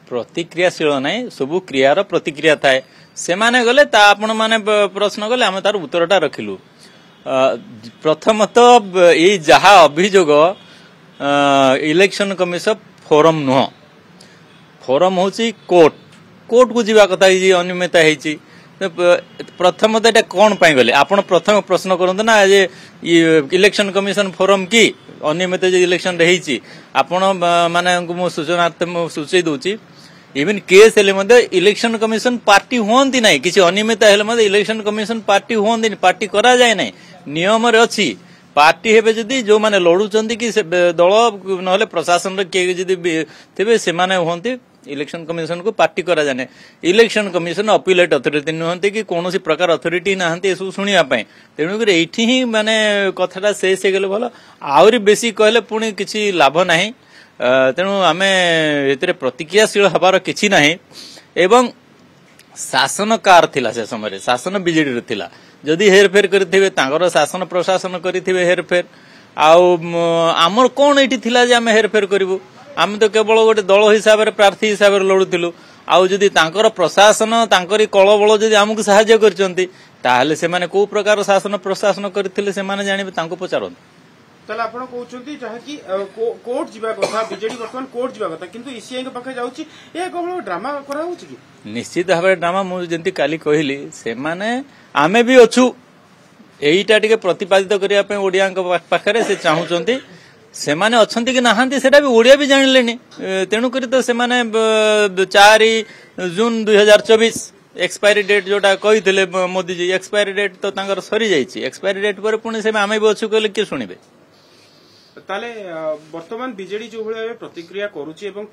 प्रतिक्रियाशील नहीं सबू क्रियार प्रतिक्रिया थाए से माने गले ता आपण माने प्रश्न गले आम तार उत्तरटा रखिलु। प्रथमतः ये जहा अभियोग इलेक्शन कमिशन फोरम नुह फोरम हूँ कोर्ट कोर्ट को जीवा कथा अनियमितता होती प्रथमतः एटा कौन पाई गले आपण प्रथम प्रश्न करते ना जे इलेक्शन कमिशन फोरम की अनियमित इलेक्शन रही आपण माने सूचनार्थ सूचई दूची इवन केस हेले इलेक्शन कमिशन पार्टी हुंती ना किसी अनियमित हेले इलेक्शन कमिशन पार्टी हुंती पार्टी करा जाए ना नियम रे अछि पार्टी हेबे जदी जो माने लड़ुचंदी कि दल नहले प्रशासन रे के जदी थिबे से माने होंती इलेक्शन कमिशन को पार्टी करा जाने इलेक्शन कमिशन अपीलेट अथॉरिटी नुहंती कि कौन सी प्रकार अथॉरिटी नहांती सब शुणिया तेणुक एठी ही माने कथाटा से गले भल आहरी बेसी कहले पुणी किसी लाभ नाही तेणु आमे एतरे प्रतिक्रियाशील हबार किछि नाही एवं शासनकार थिला से समय शासन बीजेडी रे थिला जदि हेरफेर करथिबे तांगर शासन प्रशासन करथिबे हेरफेर आमर कौन एठी थिला जे आमे हेरफेर करिवु आम तो केवल गोटे दल हिसाब से प्रार्थी हिसाब से लड़ुलु आदि प्रशासन तांकरी कलबल जदि आमको साहाय्य करचंती ताहले से माने को प्रकार शासन प्रशासन करथिले से माने जानिबे तांको पचारन ताले आपण कहउचंती जहा कि कोर्ट जीवा कथा बीजेडी वर्तमान कोर्ट जीवा कथा किंतु ईसीआई के पाखे जाउची ए केवल ड्रामा करा होची कि निश्चित भाबे ड्रामा मु जेंति काली कहिली से माने आमे भी अछु एईटा टिके प्रतिपादित करिया पे ओडिया पाखरे से चाहुचंती से माने अच्छंती कि नहांती सेटा भी ओडिया भी जानिलेनी तेणु करी तो से माने 4 जून 2024 एक्सपायरी डेट जोटा कहिथिले मोदी जी एक्सपायरी डेट तो तांकर सरी जाईची एक्सपायरी डेट पर पुणी से आमे भी अछु कहले के सुनिबे ताले वर्तमान बीजेडी जो भले प्रतिक्रिया करूची एवं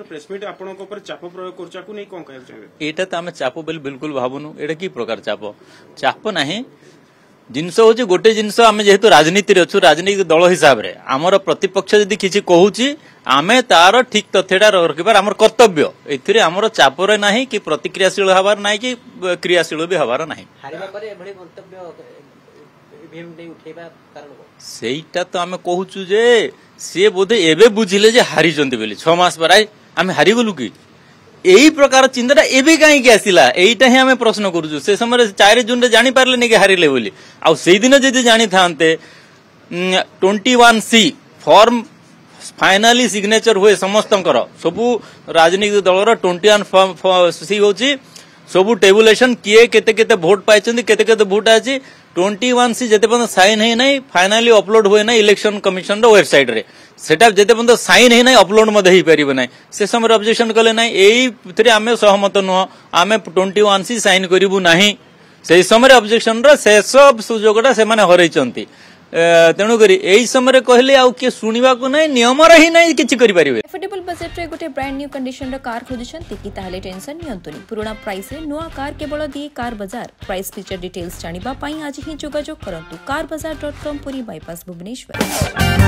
प्रेसमीट आपनक ऊपर चाप प्रयोग करचाकू नै कोन कहय छै एटा त आमे चाप बिल्कुल भाबुनु एटा की प्रकार चाप नाही जिनस हूँ गोटे जिनस आम जेहेतु राजनीति अच्छु राजनीतिक दल हिसाब से आमर प्रतिपक्ष जदि किसी कहूँ आम तार ठीक तथ्यटा रखिबार आमर कर्तव्य एथिरे आमर चापर नाही कि प्रतिक्रियाशील हबार नाही कि क्रियाशील भी हबार नाही सेटा तो आम कहूँ जे सी बोधे एबे बुझिले जे हारी चंदी बोली 6 मास पर आम हारी गलु कि यही प्रकार चिंताटा एबे कहीं आसला यहीटा ही आम प्रश्न करूँ से समय 4 जून रे जानी पारले नहीं कि हारिले बोली आ से दिन जदि जानी थांते 21C फॉर्म फाइनाली सिग्नेचर हुए समस्तंकर सबू राजनीतिक दलर 21C होची सबू टेबुलेशन किए केते केते वोट पाइछंती केते केते वोट आछि 21C जेते पर्यंत साइन है नहीं फाइनाली अपलोड हुए ना इलेक्शन कमिशन रो वेबसाइट रे सेटा जेते पर्यंत साइन है नहीं अपलोड मधे ही परिबे नहीं से समय ऑब्जेक्शन कले नहीं एई आमे सहमत नुह आमे 21C साइन करिवु नहीं से समय ऑब्जेक्शन रो शेष सुजोगटा से माने हरैचंती तेणु करी एई समय कहले आउ के सुनिबा को नहीं नियम रही नहीं किछि करि परिबे एफोर्डेबल बजेट रे गोटे ब्रांड न्यू कंडीशन रो कार खोजछंती कि ताहले टेंशन नियंतुनी पुराना प्राइस रे नुआ कार केवल दी कार बाजार प्राइस फीचर डिटेल्स जानिबा पई आज ही जोगाजोग करंतु carbazaar.com पुरी बाईपास भुवनेश्वर।